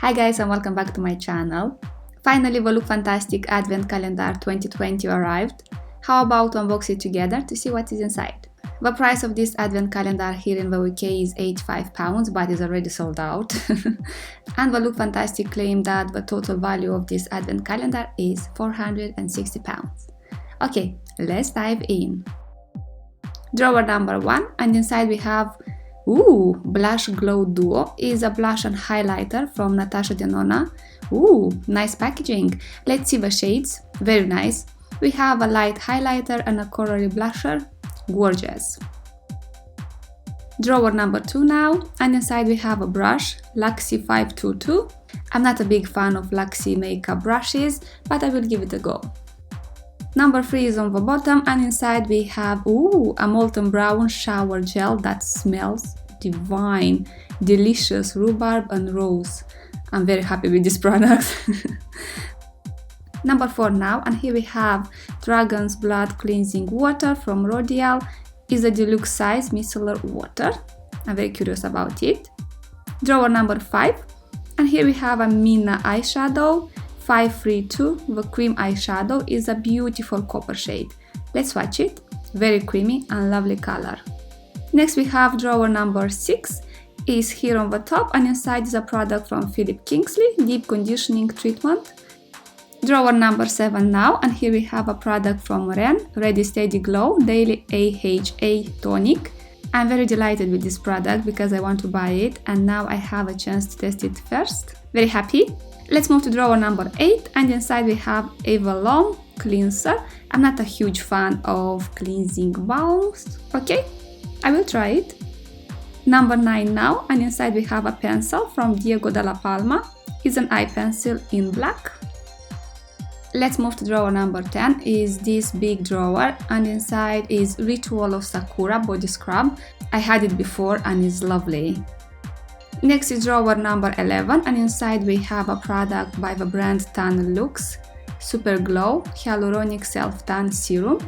Hi guys and welcome back to my channel. Finally the Lookfantastic Advent Calendar 2020 arrived. How about to unbox it together to see what is inside? The price of this Advent Calendar here in the UK is £85 but is already sold out. And the Lookfantastic claimed that the total value of this Advent Calendar is £460. Okay, let's dive in. Drawer number 1, and inside we have Blush Glow Duo is a blush and highlighter from Natasha Denona. Nice packaging. Let's see the shades. Very nice. We have a light highlighter and a corally blusher. Gorgeous. Drawer number 2 now, and inside we have a brush, Luxie 522. I'm not a big fan of Luxie makeup brushes, but I will give it a go. Number 3 is on the bottom, and inside we have a molten brown shower gel that smells divine, delicious rhubarb and rose. I'm very happy with this product. Number 4 now, and here we have Dragon's Blood Cleansing Water from Rodial. Is a deluxe size micellar water. I'm very curious about it. Drawer number 5, and here we have a Mina eyeshadow. 532, the cream eyeshadow is a beautiful copper shade. Let's swatch it. Very creamy and lovely color. Next we have drawer number 6, is here on the top, and inside is a product from Philip Kingsley, Deep Conditioning Treatment. Drawer number 7 now, and here we have a product from Ren, Ready Steady Glow Daily AHA Tonic. I'm very delighted with this product because I want to buy it and now I have a chance to test it first. Very happy. Let's move to drawer number 8, and inside we have Avalon Cleanser. I'm not a huge fan of cleansing balms. Okay, I will try it. Number 9 now, and inside we have a pencil from Diego Dalla Palma. It's an eye pencil in black. Let's move to drawer number 10, is this big drawer, and inside is Ritual of Sakura body scrub. I had it before and it's lovely. Next is drawer number 11, and inside we have a product by the brand Tan Lux, Super Glow Hyaluronic Self Tan Serum.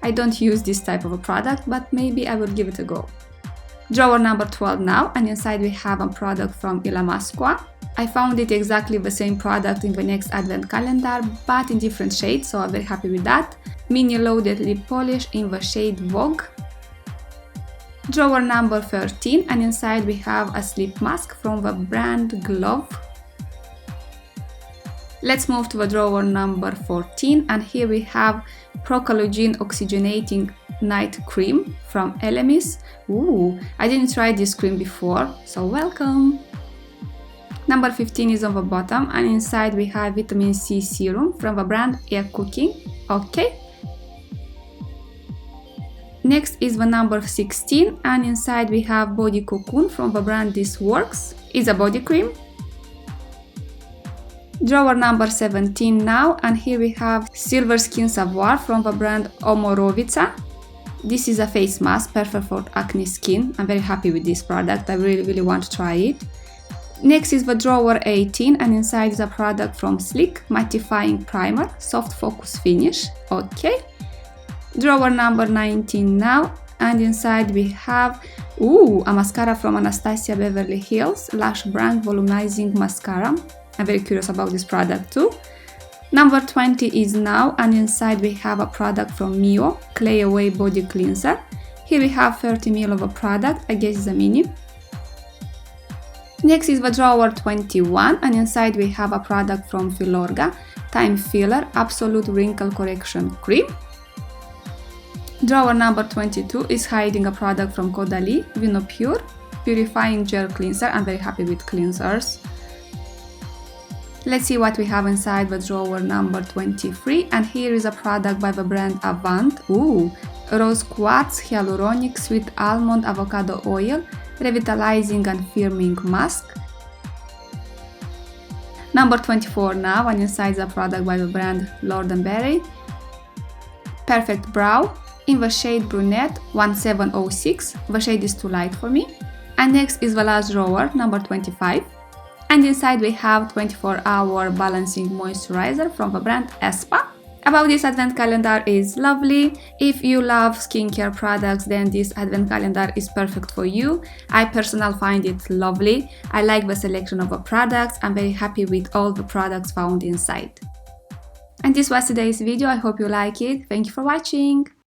I don't use this type of a product, but maybe I will give it a go. Drawer number 12 now, and inside we have a product from Ilamasqua. I found it exactly the same product in the next advent calendar, but in different shades, so I'm very happy with that. Mini loaded lip polish in the shade Vogue. Drawer number 13, and inside we have a sleep mask from the brand Glove. Let's move to the drawer number 14, and here we have Collagen Oxygenating Night Cream from Elemis. I didn't try this cream before, so welcome! Number 15 is on the bottom, and inside we have Vitamin C Serum from the brand Air Cooking. Okay. Next is the number 16, and inside we have Body Cocoon from the brand This Works. It's a body cream. Drawer number 17 now, and here we have Silver Skin Savoir from the brand Omorovica. This is a face mask perfect for acne skin. I'm very happy with this product. I really want to try it. Next is the drawer 18, and inside is a product from Sleek Mattifying Primer, Soft Focus Finish. Okay. Drawer number 19 now, and inside we have a mascara from Anastasia Beverly Hills, Lash Brand Volumizing Mascara. I'm very curious about this product too. Number 20 is now, and inside we have a product from Mio, Clay Away Body Cleanser. Here we have 30 ml of a product, I guess it's a mini. Next is the drawer 21, and inside we have a product from Filorga, Time Filler Absolute Wrinkle Correction Cream. Drawer number 22 is hiding a product from Caudalie, Vino Pure Purifying Gel Cleanser. I'm very happy with cleansers. Let's see what we have inside the drawer number 23, and here is a product by the brand Avant. Rose Quartz Hyaluronic Sweet Almond Avocado Oil Revitalizing and Firming Mask. Number 24 now, and inside is a product by the brand Lord & Berry. Perfect Brow in the shade Brunette 1706. The shade is too light for me. And next is the last drawer, number 25. And inside we have 24-hour balancing moisturizer from the brand Espa. about this advent calendar is lovely. If you love skincare products, then this advent calendar is perfect for you. I personally find it lovely. I like the selection of the products. I'm very happy with all the products found inside. And this was today's video. I hope you like it. Thank you for watching.